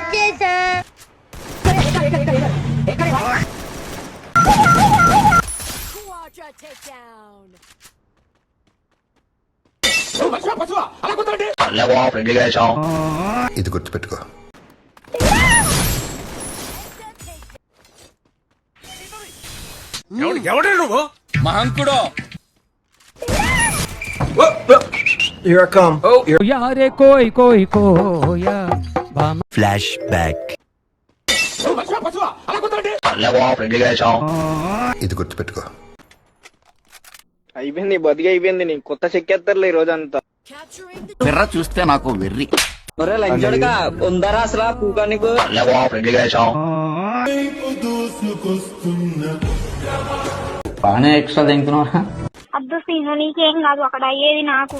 వచ్చేసా. ఇది గుర్తుపెట్టుకో. ఎవడే నువ్వు? మహంకుడు. Here I come. यारे कोई कोई कोया ఫ్లాష్ బ్యాక్. ఇది గుర్తుపెట్టుకో. అయిపోయింది బతికి అయిపోయింది. నీ కొత్త చెక్కేస్తారులే ఈ రోజంతా. పిర్ర చూస్తే నాకు వెర్రి. ఒరే లంచోడుగా ఉందరా అసలు కూకా నీకు? బాగానే ఎక్స్ట్రా తింటున్నా. అద్దు సీను నీకేం కాదు, అక్కడ అయ్యేది నాకు.